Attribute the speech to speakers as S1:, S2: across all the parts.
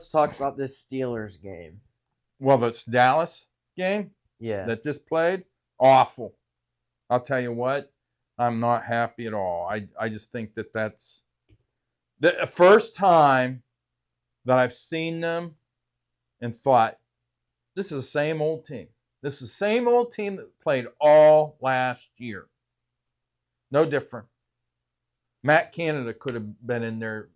S1: let's talk about this Steelers game.
S2: Well, this Dallas game that just played, awful. I'll tell you what, I'm not happy at all. I just think that's the first time that I've seen them and thought, this is the same old team. This is the same old team that played all last year. No different. Matt Canada could have been in there.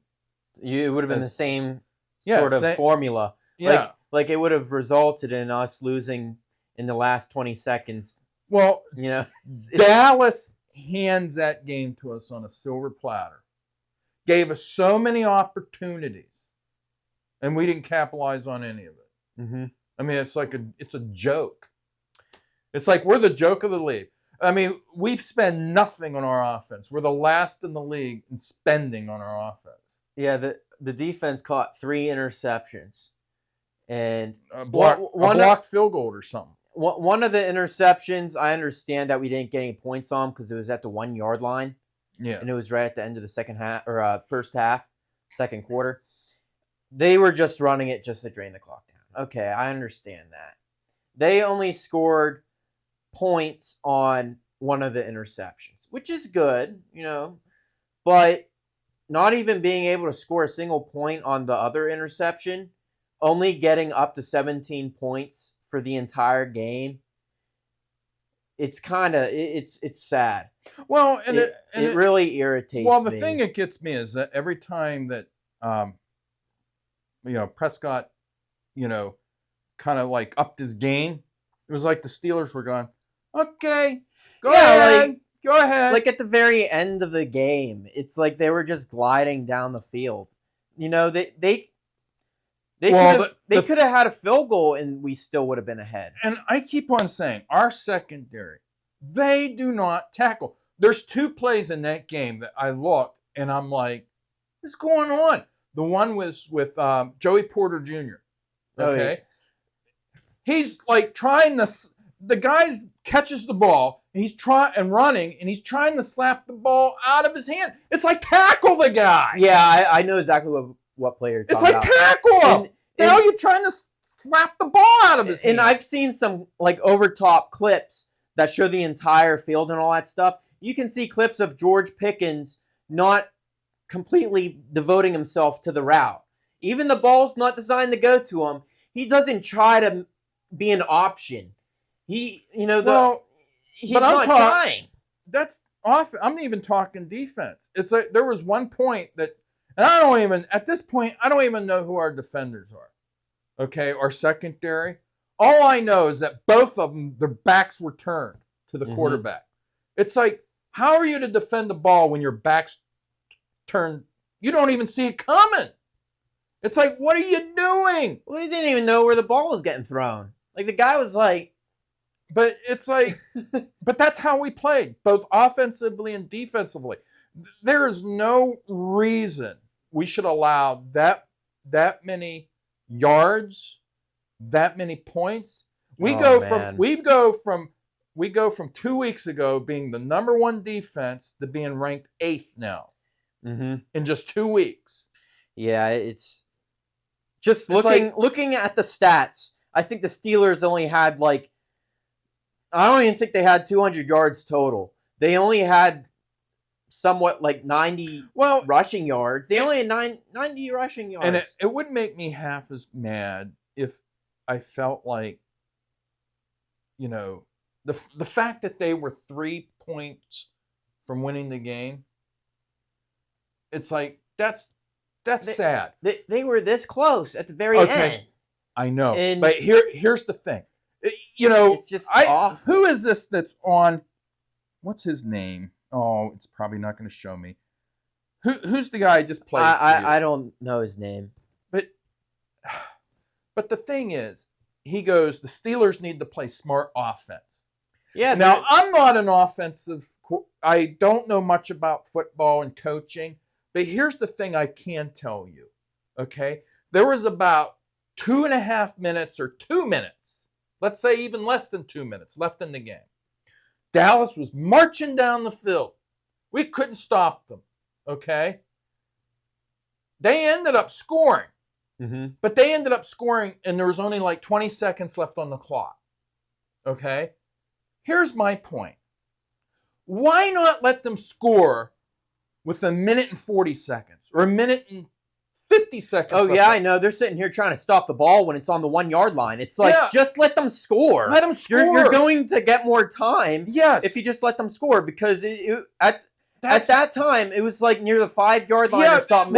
S1: It would have been the same sort of formula.
S2: Yeah.
S1: Like it would have resulted in us losing in the last 20 seconds.
S2: Well,
S1: it's
S2: Dallas hands that game to us on a silver platter. Gave us so many opportunities, and we didn't capitalize on any of it.
S1: Mm-hmm.
S2: I mean, it's a joke. It's like we're the joke of the league. I mean, we spend nothing on our offense. We're the last in the league in spending on our offense.
S1: Yeah, the defense caught 3 interceptions. And
S2: a blocked field goal or something.
S1: One of the interceptions, I understand that we didn't get any points on because it was at the 1 yard line.
S2: Yeah.
S1: And it was right at the end of the second half or first half, second quarter. They were just running it just to drain the clock down. Okay, I understand that. They only scored points on one of the interceptions, which is good, but not even being able to score a single point on the other interception, only getting up to 17 points for the entire game. It's it's sad.
S2: Well, and
S1: it really irritates me.
S2: Well, the thing that gets me is that every time that Prescott, kind of like upped his game, it was like the Steelers were going, okay, go ahead.
S1: Like at the very end of the game, it's like they were just gliding down the field. They could have had a field goal and we still would have been ahead.
S2: And I keep on saying, our secondary, they do not tackle. There's 2 plays in that game that I look and I'm like, what's going on? The one was with Joey Porter Jr. Okay.
S1: Oh, yeah.
S2: He's like trying to, the guy catches the ball and he's running and he's trying to slap the ball out of his hand. It's like, tackle the guy.
S1: Yeah, I know exactly what player you're talking about.
S2: It's like, tackle him. Now you're trying to slap the ball out of his hand.
S1: And I've seen some like over-top clips that show the entire field and all that stuff. You can see clips of George Pickens not completely devoting himself to the route. Even the ball's not designed to go to him. He doesn't try to be an option. He's not trying.
S2: That's often. I'm even talking defense. It's like there was one point that, and at this point, I don't even know who our defenders are. Okay, our secondary. All I know is that both of them, their backs were turned to the quarterback. It's like, how are you to defend the ball when your back's turned? You don't even see it coming. It's like, what are you doing?
S1: Well, he didn't even know where the ball was getting thrown. Like, the guy was like...
S2: But it's like... but that's how we played, both offensively and defensively. There is no reason we should allow that many yards, that many points. We go from 2 weeks ago being the number 1 defense to being ranked 8th now. In just 2 weeks.
S1: Yeah, it's just looking at the stats. I think the Steelers only had I don't even think they had 200 yards total. They only had somewhat like 90 rushing yards. They only had 90 rushing yards.
S2: And it wouldn't make me half as mad if I felt like, the fact that they were 3 points from winning the game. It's like, that's sad.
S1: They were this close at the very end.
S2: I know. But here's the thing.
S1: It's just awful.
S2: Who is this that's on? What's his name? Oh, it's probably not going to show me. Who's the guy I just played?
S1: I don't know his name.
S2: But the thing is, he goes, the Steelers need to play smart offense.
S1: Yeah.
S2: Now, I'm not an offensive. I don't know much about football and coaching. But here's the thing I can tell you. Okay, there was about 2.5 minutes or 2 minutes. Let's say even less than 2 minutes left in the game. Dallas was marching down the field. We couldn't stop them, okay? They ended up scoring.
S1: Mm-hmm.
S2: But they ended up scoring, and there was only like 20 seconds left on the clock. Okay? Here's my point. Why not let them score with a minute and 40 seconds or a minute and 50 seconds?
S1: Oh, yeah, I know. They're sitting here trying to stop the ball when it's on the 1 yard line. It's like, just let them score.
S2: Let them score.
S1: You're going to get more time
S2: if
S1: you just let them score, because at that time, it was like near the 5 yard line or something.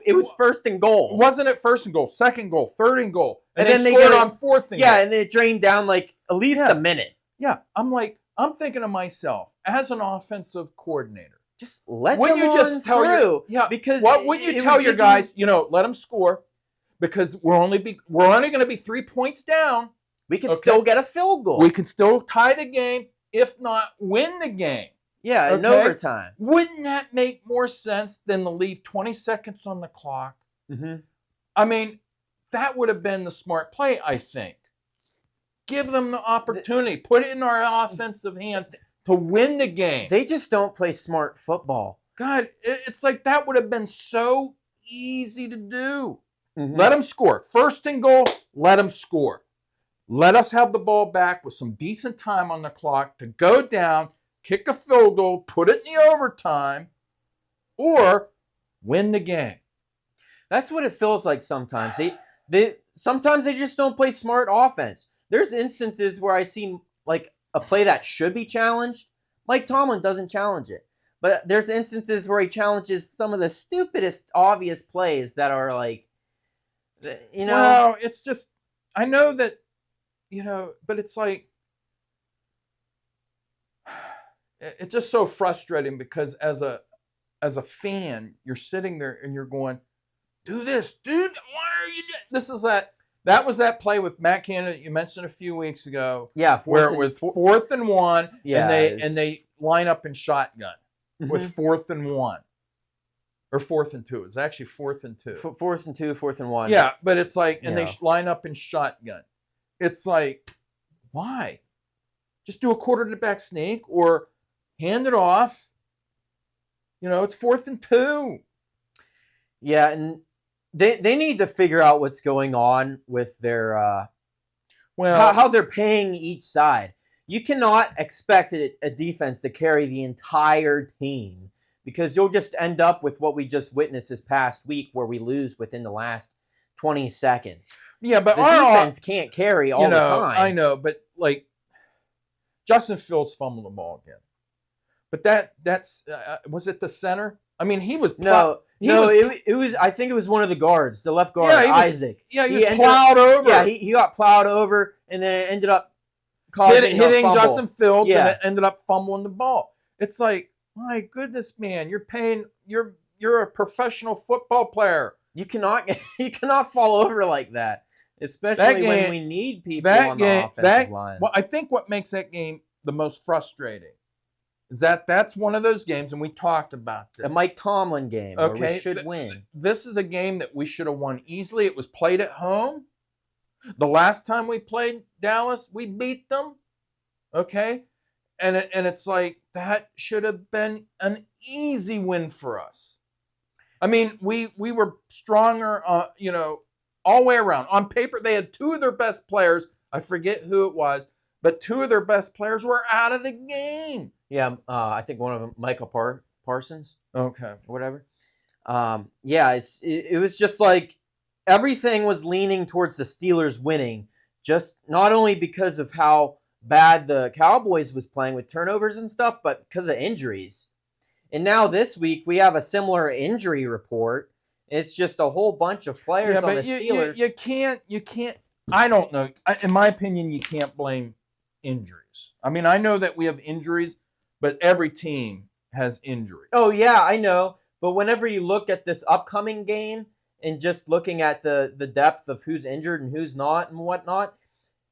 S1: It was first and goal.
S2: Wasn't it first and goal, second goal, third and goal? And then they
S1: scored
S2: on fourth and goal.
S1: Yeah, and then it drained down like at least a minute.
S2: Yeah, I'm thinking to myself, as an offensive coordinator,
S1: just let them just tell through.
S2: Because what would you tell your guys? Let them score, because we're only going to be 3 points down.
S1: We can still get a field goal.
S2: We can still tie the game, if not win the game.
S1: Yeah, in overtime.
S2: Wouldn't that make more sense than to leave 20 seconds on the clock?
S1: Mm-hmm.
S2: I mean, that would have been the smart play, I think. Give them the opportunity. Put it in our offensive hands to win the game.
S1: They just don't play smart football.
S2: God, it's like that would have been so easy to do.
S1: Mm-hmm.
S2: Let them score. First and goal, let them score. Let us have the ball back with some decent time on the clock to go down, kick a field goal, put it in the overtime, or win the game.
S1: That's what it feels like sometimes. Sometimes they just don't play smart offense. There's instances where I see like a play that should be challenged. Mike Tomlin doesn't challenge it. But there's instances where he challenges some of the stupidest obvious plays that are like,
S2: Well, it's just, I know that, but it's like, it's just so frustrating, because as a fan, you're sitting there and you're going, do this, dude. Why are you doing this? Is that was that play with Matt Canada that you mentioned a few weeks ago.
S1: Yeah,
S2: where it was 4th and 1,
S1: yeah,
S2: and they line up in shotgun with 4th and 1. Or 4th and 2. It was actually 4th and 2.
S1: 4th and 2, 4th and 1.
S2: Yeah, but it's like, and they line up in shotgun. It's like, why? Just do a quarterback sneak or hand it off. It's 4th and 2.
S1: Yeah, and they need to figure out what's going on with their how they're paying each side. You cannot expect a defense to carry the entire team, because you'll just end up with what we just witnessed this past week, where we lose within the last 20 seconds.
S2: Yeah, but
S1: the defense can't carry all the time.
S2: I know, but like Justin Fields fumbled the ball again. But that's was it the center? I mean, he was
S1: it was. I think it was one of the guards, the left guard, Isaac.
S2: Yeah, he was plowed over.
S1: Yeah, he got plowed over, and then it ended up hitting
S2: Justin Fields, and it ended up fumbling the ball. It's like, my goodness, man, you're a professional football player.
S1: You cannot fall over like that, especially when we need people on the offensive line.
S2: Well, I think what makes that game the most frustrating is that's one of those games, and we talked about this.
S1: The Mike Tomlin game, where we should win.
S2: This is a game that we should have won easily. It was played at home. The last time we played Dallas, we beat them. Okay? And it's like, that should have been an easy win for us. I mean, we were stronger, all the way around. On paper, they had 2 of their best players. I forget who it was, but 2 of their best players were out of the game.
S1: Yeah, I think one of them, Michael Parsons.
S2: Okay.
S1: Or whatever. It was just like everything was leaning towards the Steelers winning, just not only because of how bad the Cowboys was playing with turnovers and stuff, but because of injuries. And now this week we have a similar injury report. It's just a whole bunch of players on the Steelers.
S2: You can't. I don't know. In my opinion, you can't blame injuries. I mean, I know that we have injuries, but every team has injuries.
S1: Oh yeah, I know. But whenever you look at this upcoming game and just looking at the depth of who's injured and who's not and whatnot,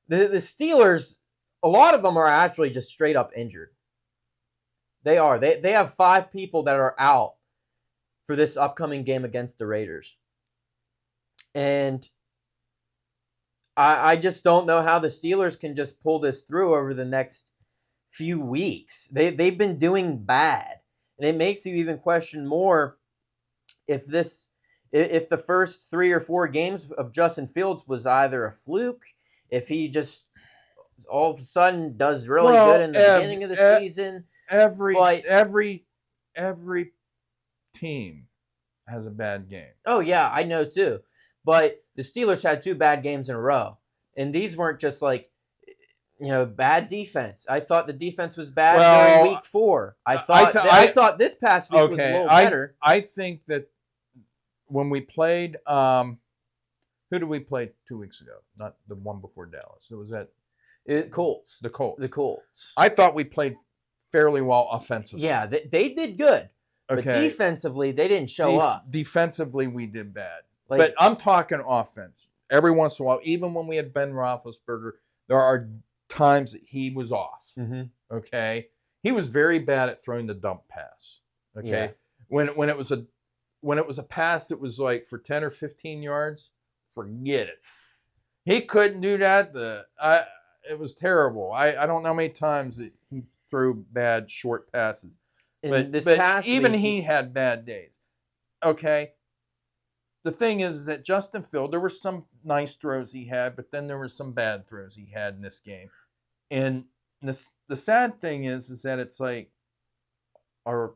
S1: the Steelers, a lot of them are actually just straight up injured. They are. They have 5 people that are out for this upcoming game against the Raiders. And I just don't know how the Steelers can just pull this through over the next few weeks. They've been doing bad. And it makes you even question more if if the first 3 or 4 games of Justin Fields was either a fluke, if he just all of a sudden does really good in the beginning of the season.
S2: Every team has a bad game.
S1: Oh, yeah, I know too. But the Steelers had 2 bad games in a row. And these weren't just like, bad defense. I thought the defense was bad during week 4. I thought this past week was a little better.
S2: I think that when we played, who did we play 2 weeks ago? Not the one before Dallas. It was that
S1: Colts.
S2: The Colts.
S1: The Colts.
S2: I thought we played fairly well offensively.
S1: Yeah, they did good. Okay. But defensively, they didn't show up.
S2: Defensively, we did bad. But I'm talking offense. Every once in a while, even when we had Ben Roethlisberger, there are times that he was off.
S1: Mm-hmm.
S2: Okay, he was very bad at throwing the dump pass. Okay,
S1: yeah.
S2: when it was a pass that was like for 10 or 15 yards, forget it. He couldn't do that. It was terrible. I don't know how many times that he threw bad short passes. But even he had bad days. Okay. The thing is that Justin Fields, there were some nice throws he had, but then there were some bad throws he had in this game. And the sad thing is that it's like our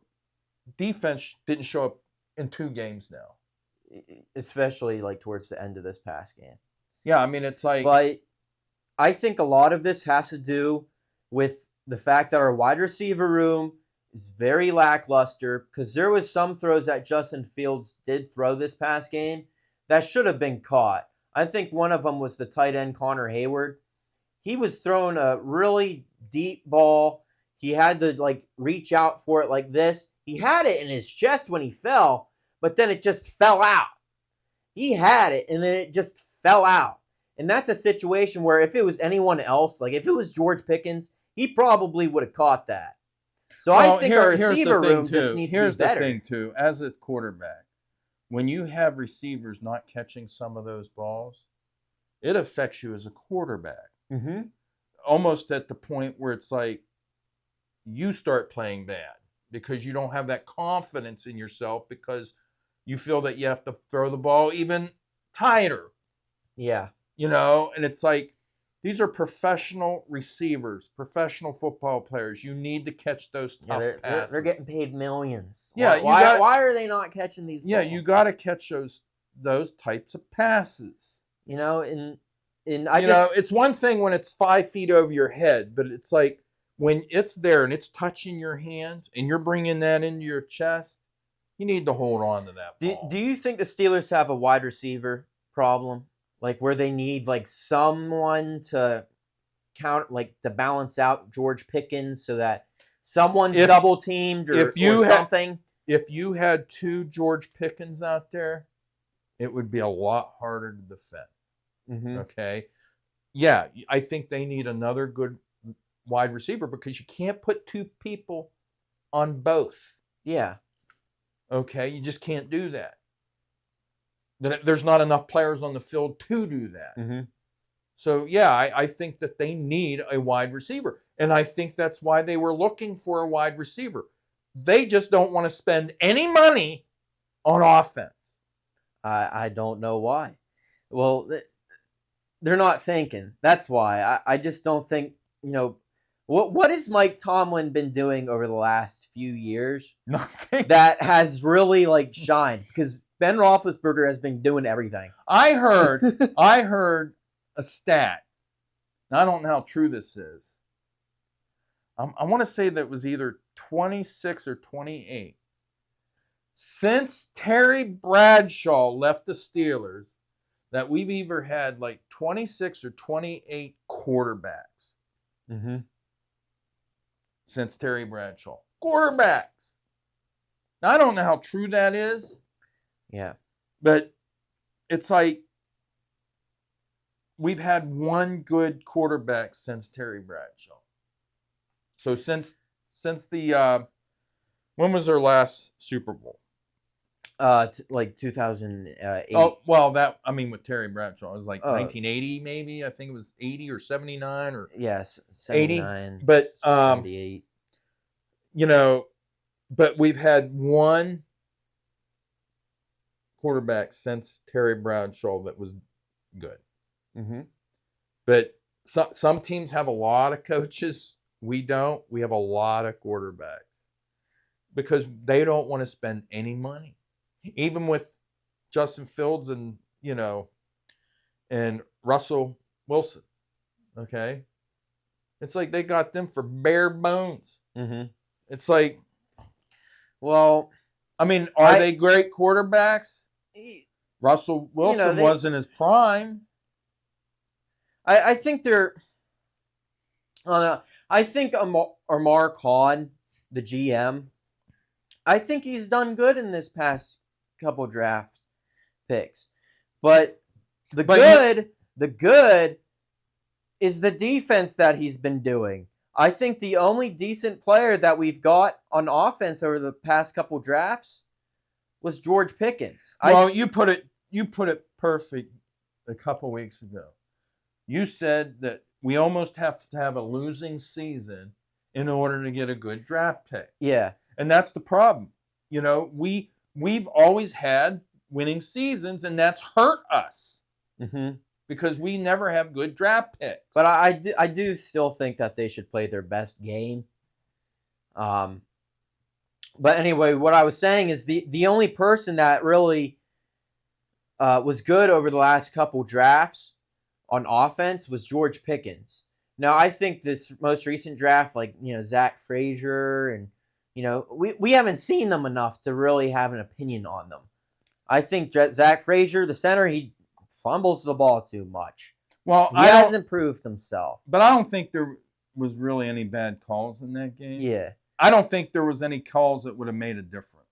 S2: defense didn't show up in 2 games now.
S1: Especially like towards the end of this past game.
S2: Yeah, I mean, it's like...
S1: But I think a lot of this has to do with the fact that our wide receiver room is very lackluster, because there was some throws that Justin Fields did throw this past game that should have been caught. I think one of them was the tight end Connor Hayward. He was throwing a really deep ball. He had to reach out for it like this. He had it in his chest when he fell, but then it just fell out. He had it, and then it just fell out. And that's a situation where if it was anyone else, like if it was George Pickens, he probably would have caught that. So I think our receiver room just needs to be better.
S2: Here's the thing, too. As a quarterback, when you have receivers not catching some of those balls, it affects you as a quarterback.
S1: Mm-hmm.
S2: Almost at the point where it's like you start playing bad because you don't have that confidence in yourself because you feel that you have to throw the ball even tighter.
S1: Yeah.
S2: And it's like, these are professional receivers, professional football players. You need to catch those tough passes.
S1: They're getting paid millions.
S2: Yeah,
S1: why are they not catching these balls?
S2: Yeah, you got to catch those types of passes. It's one thing when it's 5 feet over your head, but it's like when it's there and it's touching your hands and you're bringing that into your chest, you need to hold on to that ball.
S1: Do you think the Steelers have a wide receiver problem? Like where they need someone to to balance out George Pickens so that someone's double teamed or something.
S2: If you had 2 George Pickens out there, it would be a lot harder to defend.
S1: Mm-hmm.
S2: Okay. Yeah, I think they need another good wide receiver because you can't put 2 people on both.
S1: Yeah.
S2: Okay, you just can't do that. There's not enough players on the field to do that.
S1: Mm-hmm.
S2: So, yeah, I think that they need a wide receiver. And I think that's why they were looking for a wide receiver. They just don't want to spend any money on offense.
S1: I don't know why. Well, they're not thinking. That's why. I just don't think, what has Mike Tomlin been doing over the last few years?
S2: Nothing.
S1: That has really shined? Because Ben Roethlisberger has been doing everything.
S2: I heard a stat. Now, I don't know how true this is. I want to say that it was either 26 or 28. Since Terry Bradshaw left the Steelers, that we've either had 26 or 28 quarterbacks.
S1: Mm-hmm.
S2: Since Terry Bradshaw. Quarterbacks. Now, I don't know how true that is.
S1: Yeah.
S2: But it's like we've had one good quarterback since Terry Bradshaw. So since the when was their last Super Bowl?
S1: 2008.
S2: Oh, well, with Terry Bradshaw, it was 1980 maybe. I think it was 80 or 79 or
S1: yes, 79.
S2: 80. But
S1: 78.
S2: But we've had one quarterback since Terry Bradshaw that was good.
S1: Mm-hmm.
S2: But some teams have a lot of coaches. We don't. We have a lot of quarterbacks because they don't want to spend any money. Even with Justin Fields and, and Russell Wilson, okay? It's like they got them for bare bones.
S1: Mm-hmm.
S2: It's like,
S1: well,
S2: I mean, are they great quarterbacks? Russell Wilson was in his prime.
S1: I think they're. I think Amar Khan, the GM, I think he's done good in this past couple draft picks, but the good is the defense that he's been doing. I think the only decent player that we've got on offense over the past couple drafts was George Pickens.
S2: Well, you put it perfect a couple weeks ago. You said that we almost have to have a losing season in order to get a good draft pick.
S1: Yeah.
S2: And that's the problem. We've always had winning seasons, and that's hurt us.
S1: Mm-hmm.
S2: Because we never have good draft picks.
S1: But I do still think that they should play their best game. But anyway, what I was saying is the only person that really was good over the last couple drafts on offense was George Pickens. Now, I think this most recent draft, like, Zach Frazier, and, we haven't seen them enough to really have an opinion on them. I think Zach Frazier, the center, he fumbles the ball too much.
S2: Well,
S1: he hasn't proved himself.
S2: But I don't think there was really any bad calls in that game.
S1: Yeah.
S2: I don't think there was any calls that would have made a difference.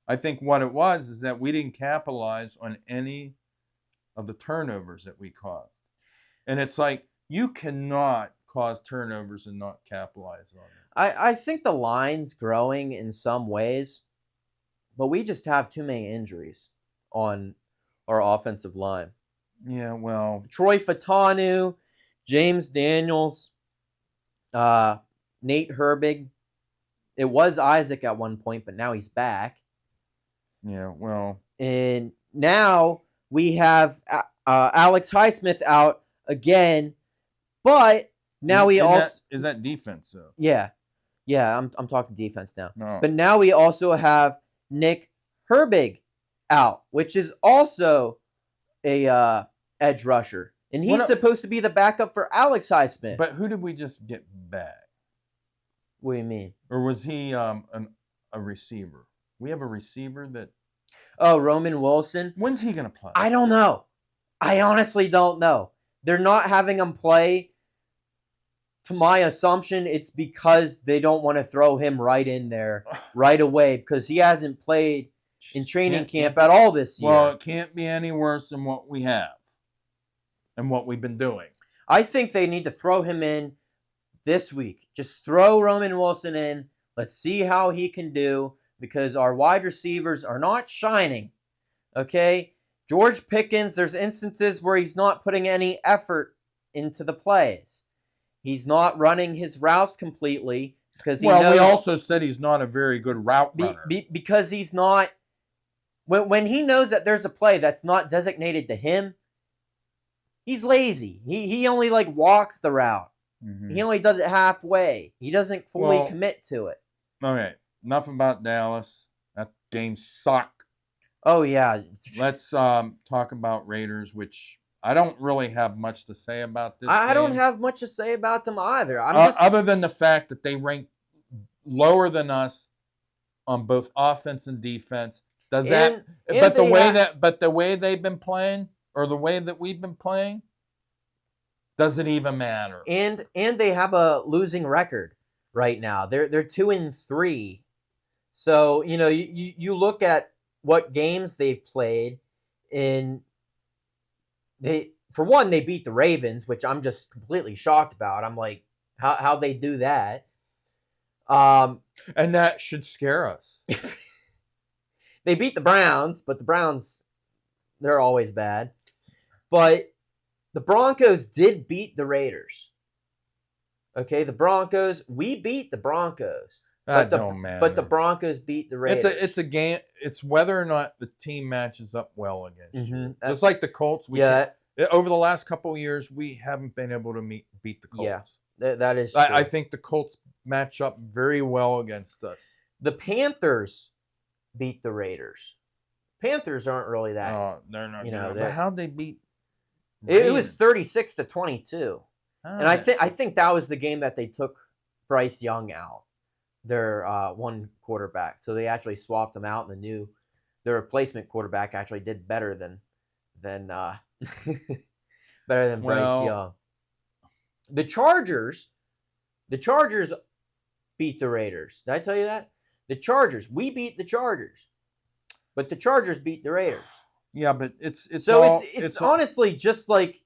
S2: I think what it was is that we didn't capitalize on any of the turnovers that we caused. And it's like, you cannot cause turnovers and not capitalize on it.
S1: I think the line's growing in some ways, but we just have too many injuries on our offensive line.
S2: Yeah, well,
S1: Troy Fatanu, James Daniels, Nate Herbig. It was Isaac at one point, but now he's back.
S2: Yeah, well.
S1: And now we have Alex Highsmith out again, but now we also...
S2: Is that defense, though?
S1: Yeah, I'm talking defense now.
S2: No.
S1: But now we also have Nick Herbig out, which is also a edge rusher. And he's supposed to be the backup for Alex Highsmith.
S2: But who did we just get back?
S1: What do you mean?
S2: Or was he a receiver? We have a receiver that...
S1: Oh, Roman Wilson?
S2: When's he going to play?
S1: I don't know. I honestly don't know. They're not having him play. To my assumption, it's because they don't want to throw him right in there right away because he hasn't played in training camp at all this year.
S2: Well, it can't be any worse than what we have and what we've been doing.
S1: I think they need to throw him in this week. Just throw Roman Wilson in. Let's see how he can do because our wide receivers are not shining. Okay? George Pickens, there's instances where he's not putting any effort into the plays. He's not running his routes completely because he knows...
S2: we also said he's not a very good route runner.
S1: Because he's not... When he knows that there's a play that's not designated to him, he's lazy. He only walks the route. Mm-hmm. He only does it halfway. He doesn't fully commit to it.
S2: Okay, enough about Dallas. That game sucked.
S1: Oh, yeah.
S2: Let's talk about Raiders, which... I don't really have much to say about this
S1: I
S2: game.
S1: don't have much to say about them either.
S2: Other than the fact that they rank lower than us on both offense and defense. The way they've been playing or the way that we've been playing, does it even matter?
S1: And they have a losing record right now. They're 2-3. So, you look at what games they've played in. They beat the Ravens, which I'm just completely shocked about. I'm like, how they do that?
S2: And that should scare us.
S1: They beat the Browns, but the Browns, they're always bad. But the Broncos did beat the Raiders. Okay, we beat the Broncos.
S2: That don't matter.
S1: But the Broncos beat the Raiders.
S2: It's a game. It's whether or not the team matches up well against you. Just like the Colts. Over the last couple of years, we haven't been able to beat the Colts.
S1: Yeah, that is true.
S2: I think the Colts match up very well against us.
S1: The Panthers beat the Raiders. Panthers aren't really that.
S2: Oh, they're not. But how'd they beat?
S1: It was 36-22, and I think that was the game that they took Bryce Young out, their one quarterback. So they actually swapped him out, and their replacement quarterback actually did better than Bryce Young. The Chargers beat the Raiders. Did I tell you that? We beat the Chargers, but the Chargers beat the Raiders.
S2: Yeah, but it's
S1: honestly just like,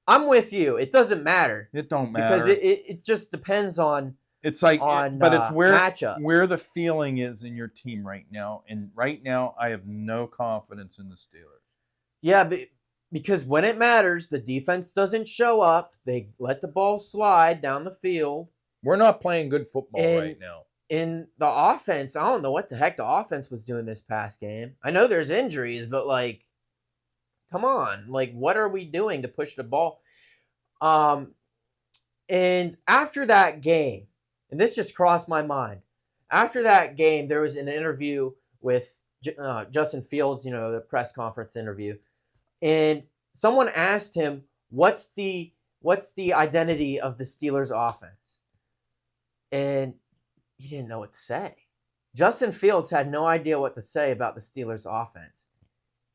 S1: I'm with you. It doesn't matter.
S2: It don't matter
S1: because it just depends on.
S2: It's like, but it's
S1: matchups.
S2: Where the feeling is in your team right now, and right now I have no confidence in the Steelers.
S1: Yeah, but because when it matters, the defense doesn't show up. They let the ball slide down the field.
S2: We're not playing good football right now.
S1: In the offense, I don't know what the heck the offense was doing this past game. I know there's injuries, but like, come on. Like, what are we doing to push the ball? And after that game, and this just crossed my mind, after that game, there was an interview with Justin Fields, the press conference interview. And someone asked him, what's the identity of the Steelers offense? And he didn't know what to say. Justin Fields had no idea what to say about the Steelers offense.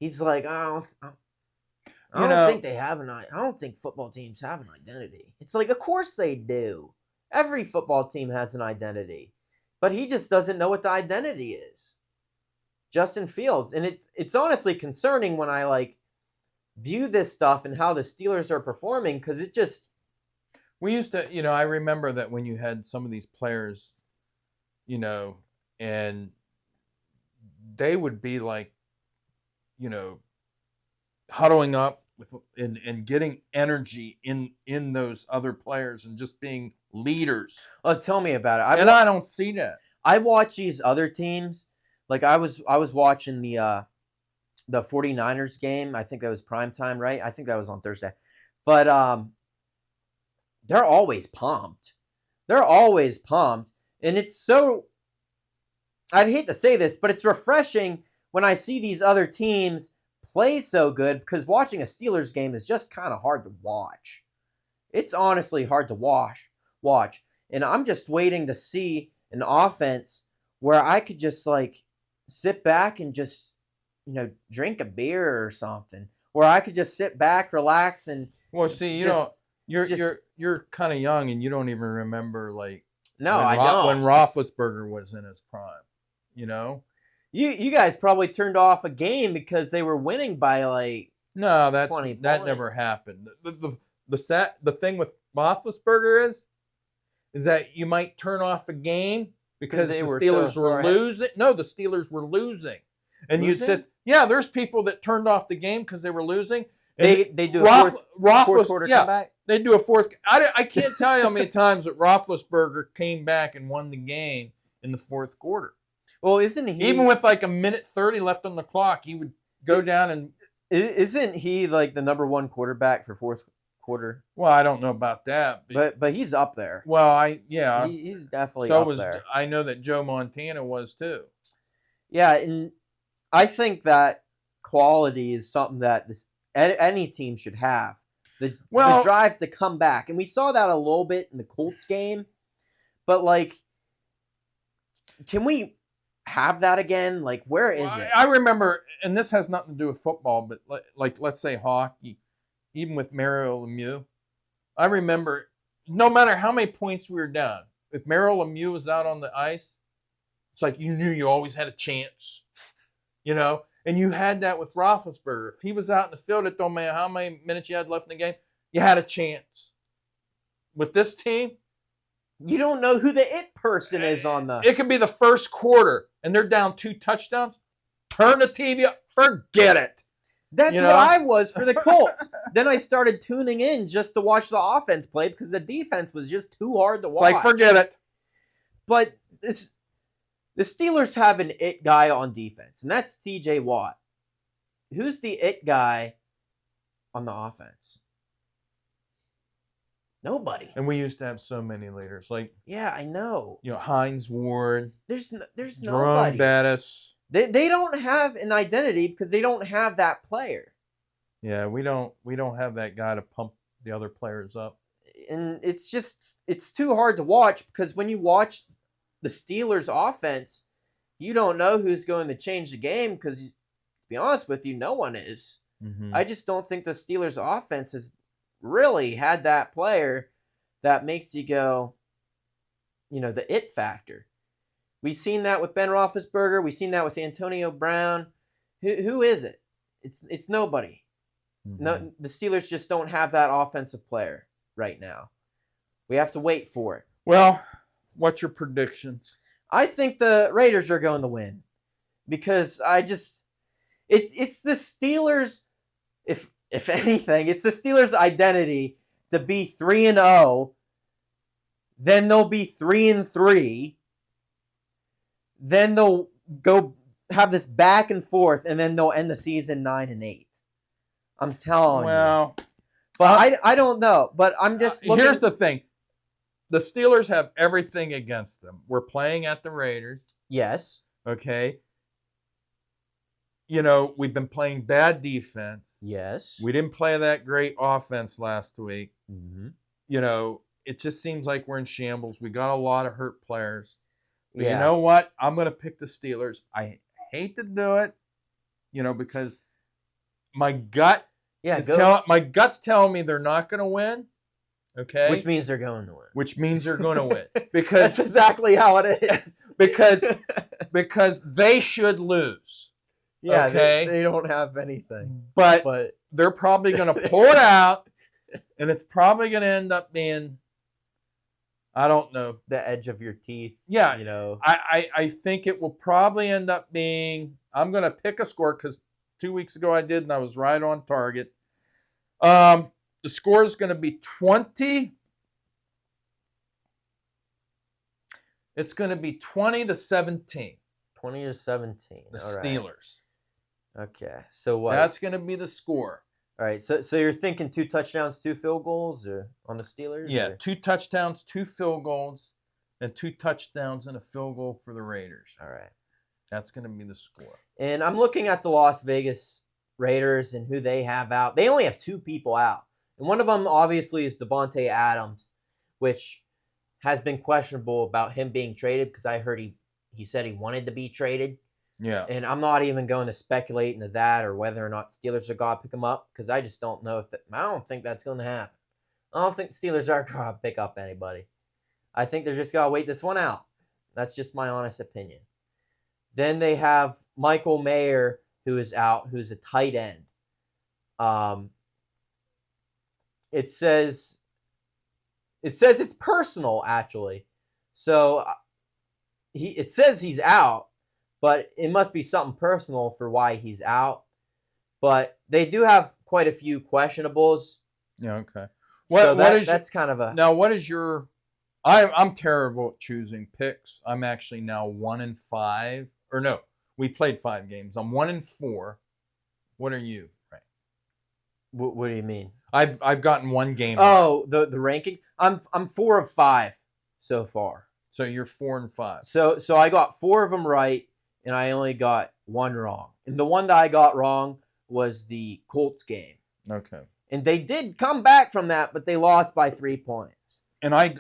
S1: He's like, I don't think football teams have an identity. It's like, of course they do. Every football team has an identity. But he just doesn't know what the identity is. Justin Fields. And it's honestly concerning when I view this stuff and how the Steelers are performing, because it just...
S2: We used to, I remember that when you had some of these players, and they would be like, huddling up and getting energy in those other players and just being leaders.
S1: Oh, tell me about it.
S2: I don't see that.
S1: I watch these other teams. Like I was watching the 49ers game. I think that was primetime, right? I think that was on Thursday. But they're always pumped. And it's so, I'd hate to say this, but it's refreshing when I see these other teams play so good, because watching a Steelers game is just kind of hard to watch. It's honestly hard to watch. And I'm just waiting to see an offense where I could just sit back and just, drink a beer or something. Where I could just sit back, relax, and
S2: you're kind of young and you don't even remember
S1: No, I don't.
S2: When Roethlisberger was in his prime,
S1: You guys probably turned off a game because they were winning by 20 points.
S2: That never happened. The thing with Roethlisberger is that you might turn off a game because the Steelers were losing. No, the Steelers were losing. And you said, yeah, there's people that turned off the game because they were losing.
S1: They do a fourth quarter comeback?
S2: They do a fourth. I can't tell you how many times that Roethlisberger came back and won the game in the fourth quarter.
S1: Well, isn't he...
S2: Even with a minute 30 left on the clock, he would go down and...
S1: Isn't he the number one quarterback for fourth quarter?
S2: Well, I don't know about that.
S1: But he's up there.
S2: Well,
S1: he's definitely up there.
S2: I know that Joe Montana was too.
S1: Yeah, and I think that quality is something that any team should have. The drive to come back. And we saw that a little bit in the Colts game. But, can we have that again? Where is it?
S2: I remember, and this has nothing to do with football, but let's say hockey, even with Mario Lemieux. I remember, no matter how many points we were down, if Mario Lemieux was out on the ice, it's like you knew you always had a chance, And you had that with Roethlisberger. If he was out in the field, it don't matter how many minutes you had left in the game, you had a chance. With this team,
S1: you don't know who the it person is on the...
S2: It could be the first quarter, and they're down 2 touchdowns. Turn the TV up. Forget it.
S1: That's what I was for the Colts. Then I started tuning in just to watch the offense play because the defense was just too hard to watch.
S2: Forget it.
S1: But the Steelers have an it guy on defense, and that's T.J. Watt. Who's the it guy on the offense? Nobody.
S2: And we used to have so many leaders. Like,
S1: yeah, I know.
S2: Hines Ward.
S1: There's
S2: Jerome
S1: nobody.
S2: Bettis.
S1: They don't have an identity because they don't have that player.
S2: Yeah, we don't have that guy to pump the other players up.
S1: And it's too hard to watch because when you watch the Steelers offense, you don't know who's going to change the game because, to be honest with you, no one is.
S2: Mm-hmm.
S1: I just don't think the Steelers offense has really had that player that makes you go, the it factor. We've seen that with Ben Roethlisberger. We've seen that with Antonio Brown. Who is it? It's nobody.
S2: Mm-hmm.
S1: No, the Steelers just don't have that offensive player right now. We have to wait for it.
S2: Well, what's your predictions?
S1: I think the Raiders are going to win because it's the Steelers. If anything, it's the Steelers' identity to be 3-0. Then they'll be 3-3. Then they'll go have this back and forth, and then they'll end the season 9-8. I'm telling you. But I don't know. But I'm just looking.
S2: Here's the thing. The Steelers have everything against them. We're playing at the Raiders.
S1: Yes.
S2: Okay. We've been playing bad defense.
S1: Yes.
S2: We didn't play that great offense last week.
S1: Mm-hmm.
S2: It just seems like we're in shambles. We got a lot of hurt players. But
S1: yeah.
S2: You know what? I'm going to pick the Steelers. I hate to do it, because my gut my gut's telling me they're not going to win. Okay?
S1: Which means they're going to win.
S2: Which means they're going to win. Because
S1: that's exactly how it is.
S2: because they should lose.
S1: Yeah,
S2: okay?
S1: They don't have anything.
S2: But they're probably going to pull it out, and it's probably going to end up being, I don't know,
S1: the edge of your teeth.
S2: Yeah. I think it will probably end up being, I'm going to pick a score because 2 weeks ago I did, and I was right on target. The score is going to be 20. It's going to be 20-17.
S1: 20-17.
S2: The Steelers.
S1: Okay. So what?
S2: That's going to be the score.
S1: All right. So you're thinking 2 touchdowns, 2 field goals or on the Steelers?
S2: Yeah,
S1: or?
S2: 2 touchdowns, 2 field goals, and 2 touchdowns and a field goal for the Raiders.
S1: All right.
S2: That's going to be the score.
S1: And I'm looking at the Las Vegas Raiders and who they have out. They only have 2 people out. And one of them obviously is Devontae Adams, which has been questionable about him being traded because I heard he said he wanted to be traded.
S2: Yeah.
S1: And I'm not even going to speculate into that or whether or not Steelers are going to pick him up because I just don't know I don't think that's going to happen. I don't think the Steelers are going to pick up anybody. I think they're just going to wait this one out. That's just my honest opinion. Then they have Michael Mayer, who is out, who's a tight end. It says it's personal, actually. So it says he's out, but it must be something personal for why he's out. But they do have quite a few questionables.
S2: Yeah, okay.
S1: That's kind of a...
S2: Now, what is your... I'm terrible at choosing picks. I'm actually now 1-5. Or no, we played 5 games. I'm 1-4. What are you, Frank?
S1: What do you mean?
S2: I've gotten 1 game.
S1: Oh, right. the rankings? I'm 4 of 5 so far.
S2: So you're 4-5.
S1: So I got 4 of them right, and I only got 1 wrong. And the one that I got wrong was the Colts game.
S2: Okay.
S1: And they did come back from that, but they lost by 3 points.
S2: And I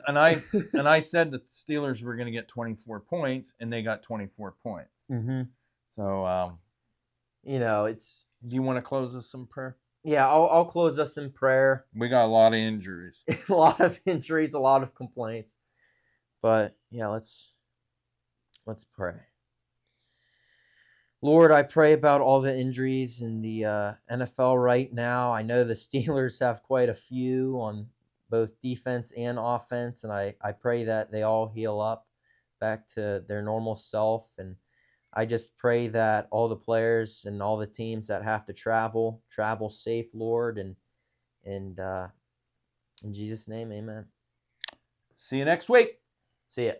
S2: said that the Steelers were going to get 24 points, and they got 24 points.
S1: Mm-hmm.
S2: So,
S1: it's...
S2: Do you want to close us in prayer?
S1: Yeah, I'll close us in prayer.
S2: We got a lot of injuries.
S1: A lot of injuries, a lot of complaints. But, yeah, let's pray. Lord, I pray about all the injuries in the NFL right now. I know the Steelers have quite a few on both defense and offense, and I pray that they all heal up back to their normal self. And I just pray that all the players and all the teams that have to travel safe, Lord. And in Jesus' name, amen.
S2: See you next week.
S1: See ya.